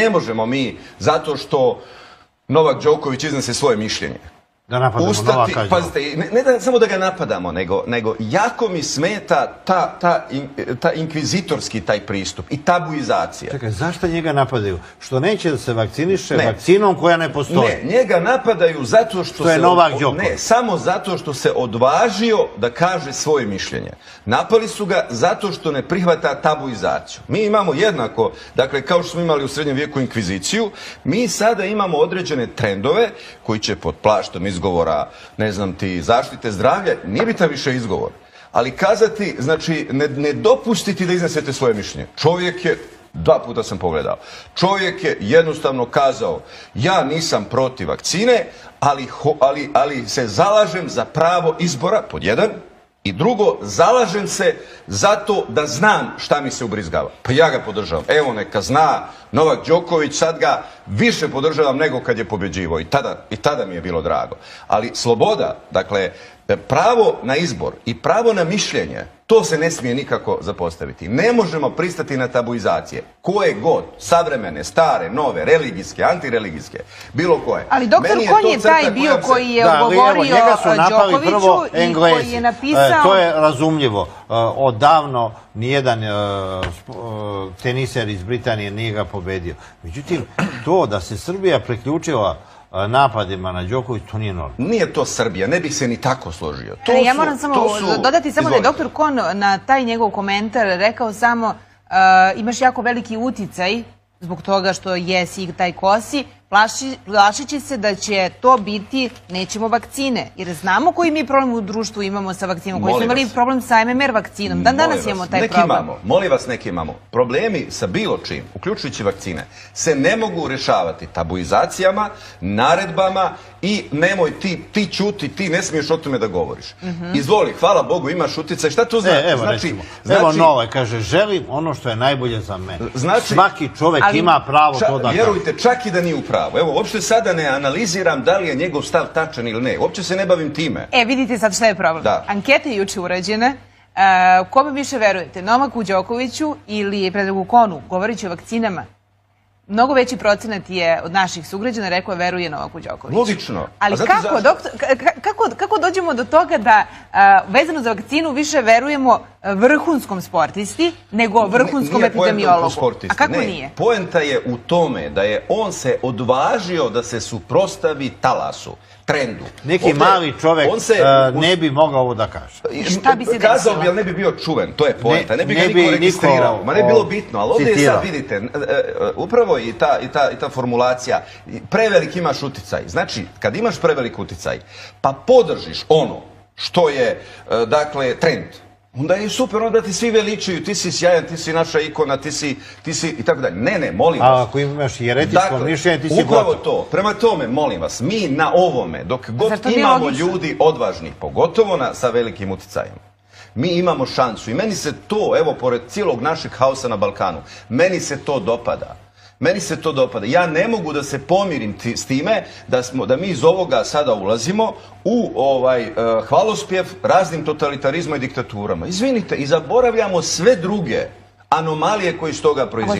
Ne možemo mi, zato što Novak Đoković iznese svoje mišljenje, da napadamo Novaka Đokovića. Pazite, ne da samo da ga napadamo, nego jako mi smeta ta inkvizitorski taj pristup i tabuizacija. Čekaj, zašto njega napadaju? Što neće da se vakciniše vakcinom koja ne postoji? Ne, njega napadaju zato što je Novak Đoković. Ne, samo zato što se odvažio da kaže svoje mišljenje. Napali su ga zato što ne prihvata tabuizaciju. Mi imamo jednako, dakle, kao što smo imali u srednjem vijeku inkviziciju, mi sada imamo određene trendove koji će pod plaštom izgovora, ne znam ti, zaštite zdravlja, nije bitan više izgovor. Ali kazati, znači, ne dopustiti da iznesete svoje mišljenje. Čovjek je, 2 puta sam pogledao, čovjek je jednostavno kazao, ja nisam protiv vakcine, ali se zalažem za pravo izbora, pod 1, i drugo, zalažem se zato da znam šta mi se ubrizgava. Pa ja ga podržavam. Evo, neka zna Novak Đoković, sad ga više podržavam nego kad je pobjeđivao. I tada mi je bilo drago. Ali sloboda, dakle, pravo na izbor i pravo na mišljenje, to se ne smije nikako zapostaviti. Ne možemo pristati na tabuizacije. Koje god, savremene, stare, nove, religijske, antireligijske, bilo koje. Ali doktor Kon je taj bio koji je govorio Đokoviću i koji je napisao... To je razumljivo. Odavno nijedan teniser iz Britanije nije ga pobedio. Međutim, to da se Srbija priključila napadima na Đoković, to nije normalno. Nije to Srbija, ne bih se ni tako složio. Ja moram samo dodati samo da je doktor Kon na taj njegov komentar rekao samo imaš jako veliki uticaj zbog toga što jesi taj kosi, plašići se da će to biti nećemo vakcine. Jer znamo koji mi problem u društvu imamo sa vakcinom, koji smo imali problem sa MMR vakcinom. Danas imamo taj problem. Molim vas, neki imamo. Problemi sa bilo čim, uključujući vakcine, se ne mogu rješavati tabuizacijama, naredbama i nemoj ti ćuti, ti ne smiješ o tome da govoriš. Izvoli, hvala Bogu, imaš utjecaj. Šta to znači? Evo Nove, kaže, želim ono što je najbolje za mene. Svaki čovek ima pravo to da kaže. Vjerujte, čak i da nije u pravu. Evo, uopšte sada ne analiziram da li je njegov stav tačan ili ne. Uopće se ne bavim time. Vidite sad šta je problem. Anketa je juče urađena. Kome više verujete? Novaku Đokoviću ili Predragu Konu, govoreći o vakcinama? Mnogo veći procenat je od naših sugrađana rekao je veruje Novaku Đokoviću. Logično. Ali kako dođemo do toga da vezano za vakcinu više verujemo vrhunskom sportisti nego vrhunskom epidemiologu? A kako nije? Poenta je u tome da je on se odvažio da se suprotstavi talasu, trendu. Neki mali čovek ne bi mogao ovo da kaže. Šta bi se desilo? Kazao bi, ali ne bi bio čuven. To je poenta. Ne bi ga niko registrirao. Ma ne bi bilo bitno. Ali ovdje je sad, vidite, upravo i ta formulacija, prevelik imaš uticaj. Znači, kad imaš prevelik uticaj, pa podržiš ono što je, dakle, trend, onda je super, onda ti svi veličaju, ti si sjajan, ti si naša ikona, ti si i tako dalje. Ne, molim vas. A ako imaš jeretičko mišljenje, ti si gotov. Upravo to. Prema tome, molim vas, mi na ovome, dok god imamo ljudi odvažnih, pogotovo sa velikim uticajem, mi imamo šansu. I meni se to, evo, pored cijelog našeg haosa na Balkanu, meni se to dopada. Meni se to dopada. Ja ne mogu da se pomirim s time da mi iz ovoga sada ulazimo u hvalospjev raznim totalitarizma i diktaturama. Izvinite, i zaboravljamo sve druge anomalije koje iz toga proizilaze.